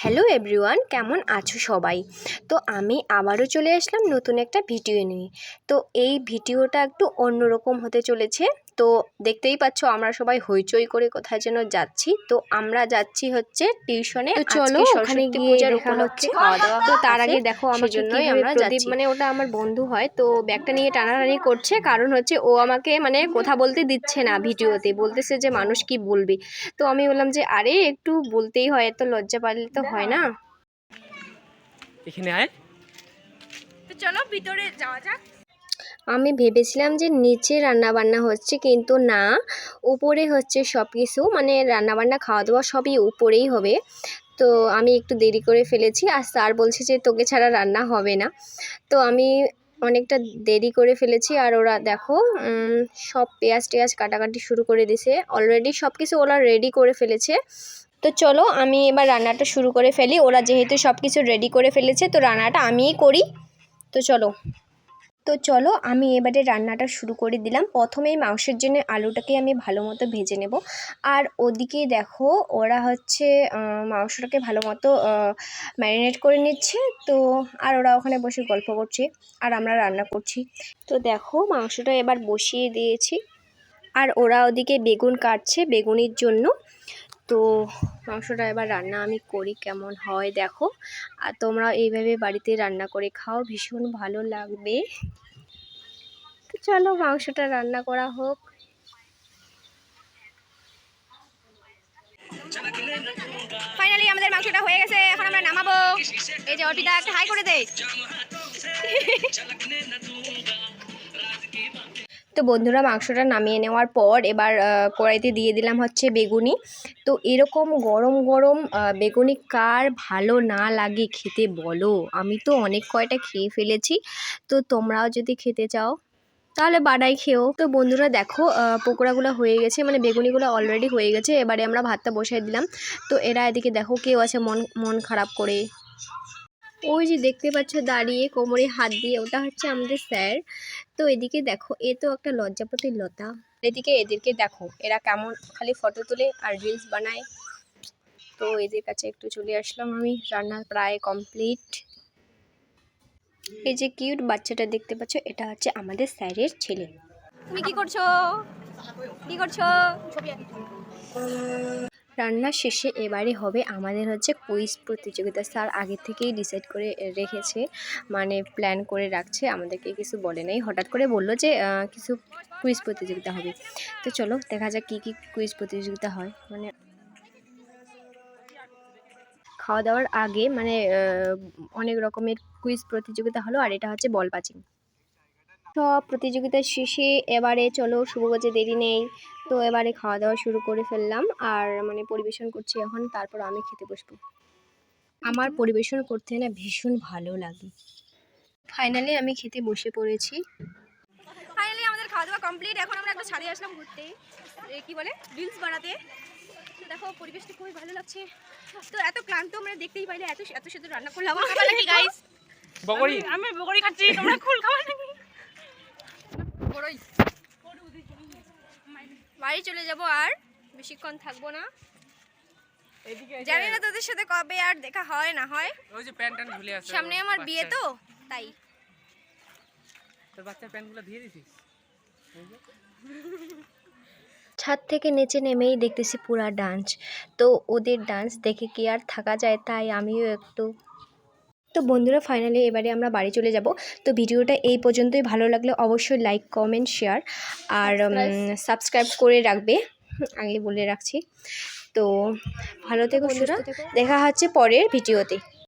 Hello everyone, কেমন আছো সবাই? তো আমি আবারও চলে আসলাম নতুন একটা ভিডিও নিয়ে। তো এই ভিডিওটা একটু অন্যরকম হতে চলেছে। তো দেখতেই পাচ্ছ আমরা সবাই হইচই করে কোথায় যেন যাচ্ছি। তো আমরা যাচ্ছি হচ্ছে টিউশনে। তো চলো ওখানে গিয়ে পূজার উপলক্ষে খাওয়া দাওয়া। তো তার আগে দেখো আমাকে কিভাবে প্রদীপ, মানে ওটা আমার বন্ধু হয়, তো ব্যাগটা নিয়ে টানাটানি করছে। কারণ হচ্ছে ও আমাকে মানে কথা বলতে দিচ্ছে না ভিডিওতে, বলতেছে যে মানুষ কি বলবে। তো আমি বললাম যে আরে একটু বলতেই হয়, এত লজ্জা পারলে তো হয় না। এখানে আয়, তো চলো ভিতরে যাওয়া যাক। আমি ভেবেছিলাম যে নিচে রান্না বান্না হচ্ছে, কিন্তু না, উপরে হচ্ছে সব কিছু, মানে রান্না বান্না খাওয়া দাওয়া সবই উপরেই হবে। তো আমি একটু দেরি করে ফেলেছি, আর স্যার বলছে যে তোকে ছাড়া রান্না হবে না। তো আমি অনেকটা দেরি করে ফেলেছি। আর ওরা দেখো সব পেঁয়াজ টেয়াজ কাটাকাটি শুরু করে দিছে, অলরেডি সব কিছু ওরা রেডি করে ফেলেছে। তো চলো আমি এবার রান্নাটা শুরু করে ফেলি। ওরা যেহেতু সব কিছু রেডি করে ফেলেছে, তো রান্নাটা আমিই করি। তো চলো আমি এবারে রান্নাটা শুরু করে দিলাম। প্রথমেই মাংসের জন্য আলুটাকে আমি ভালো মতো ভেজে নেব। আর ওদিকে দেখো ওরা হচ্ছে মাংসটাকে ভালো মতো ম্যারিনেট করে নিচ্ছে। তো আর ওরা ওখানে বসে গল্প করছে আর আমরা রান্না করছি। তো দেখো মাংসটা এবার বসিয়ে দিয়েছি, আর ওরা ওদিকে বেগুন কাটছে বেগুনির জন্য। তো মাংসটা এবার রান্না আমি করি, কেমন হয় দেখো। আর তোমরা এইভাবে বাড়িতে রান্না করে খাও, ভীষণ ভালো লাগবে। তো চলো মাংসটা রান্না করা হোক। ফাইনালি আমাদের মাংসটা হয়ে গেছে, এখন আমরা নামাবো। এই যে অর্পিতা একটা হাই করে দেয়। তো বন্ধুরা মাংসটা নামিয়ে নেওয়ার পর এবার কড়াইতে দিয়ে দিলাম হচ্ছে বেগুনি। তো এরকম গরম গরম বেগুনি কার ভালো না লাগে খেতে বলো? আমি তো অনেক কয়টা খেয়ে ফেলেছি। তো তোমরাও যদি খেতে চাও তাহলে বাড়াই খেও। তো বন্ধুরা দেখো পকোড়াগুলো হয়ে গেছে, মানে বেগুনিগুলো অলরেডি হয়ে গেছে। এবারে আমরা ভাতটা বসাই দিলাম। তো এরা এদিকে দেখো কেউ আছে মন মন খারাপ করে। ওই যে দেখতে পাচ্ছ দাঁড়িয়ে কোমরে হাত দিয়ে, ওটা হচ্ছে আমাদের স্যার। তো এদিকে দেখো এ তো একটা লজ্জাপতির লতা। এদিকে এদেরকে দেখো এরা কেমন খালি ফটো তোলে আর রিলস বানায়। তো এদের কাছে একটু চলে আসলাম আমি। রান্না প্রায় কমপ্লিট। এই যে কিউট বাচ্চাটা দেখতে পাচ্ছ, এটা হচ্ছে আমাদের স্যারের ছেলে। তুমি কি করছো? কি করছো? রান্না শেষে এবারে হবে আমাদের হচ্ছে কুইজ প্রতিযোগিতা। স্যার আগে থেকেই ডিসাইড করে রেখেছে, মানে প্ল্যান করে রাখছে, আমাদেরকে কিছু বলে নাই, হঠাৎ করে বললো যে কিছু কুইজ প্রতিযোগিতা হবে। তো চলো দেখা যাক কী কী কুইজ প্রতিযোগিতা হয়। মানে খাওয়া দাওয়ার আগে মানে অনেক রকমের কুইজ প্রতিযোগিতা হলো, আর এটা হচ্ছে বল পাচিং। সব প্রতিযোগিতার শেষে এবারে চলো শুরু করতে দেরি নেই। তো এবারে খাওয়া দাওয়া শুরু করে ফেললাম, আর মানে পরিবেশন করছি এখন, তারপর আমি খেতে বসবো। আমার পরিবেশন করতে না ভীষণ ভালো লাগে। ফাইনালি আমি খেতে বসে পড়েছি। ফাইনালি আমাদের খাওয়া দাওয়া কমপ্লিট। এখন আমরা একটা ছাদে আসলাম ঘুরতে, কি বলে রিলস বানাতে। তো দেখো পরিবেশটা খুবই ভালো লাগছে। তো এত ক্লান্ত আমরা দেখতেই পাইলে, এত এত সুন্দর রান্না করলাম। নাকি গাইস? বগরি। আমি বগরি খাচ্ছি, তোমরা কুল খাওয়া নাকি? বড়ই বাড়ি চলে যাব, আর বেশিক্ষণ থাকবো না। জানি না তোদের সাথে কবে আর দেখা হয় না হয়। ওই যে প্যান্ট ট্যান্ট ভুলে আছে, সামনে আমার বিয়ে, তো তাই। তোর বাচ্চার প্যান্টগুলো দিয়ে দিছিস? ছাদ থেকে নিচে নেমেই দেখতেছি পুরা ডান্স। তো ওদের ডান্স দেখে কি আর থাকা যায়, তাই আমিও একটু। তো বন্ধুরা ফাইনালি এবারে আমরা বাড়ি চলে যাব। তো ভিডিওটা এই পর্যন্তই। ভালো লাগলে অবশ্যই লাইক কমেন্ট শেয়ার আর সাবস্ক্রাইব করে রাখবে, আগে বলে রাখছি। তো ভালো থেকো, সুস্থ থেকো, দেখা হচ্ছে পরের ভিডিওতে।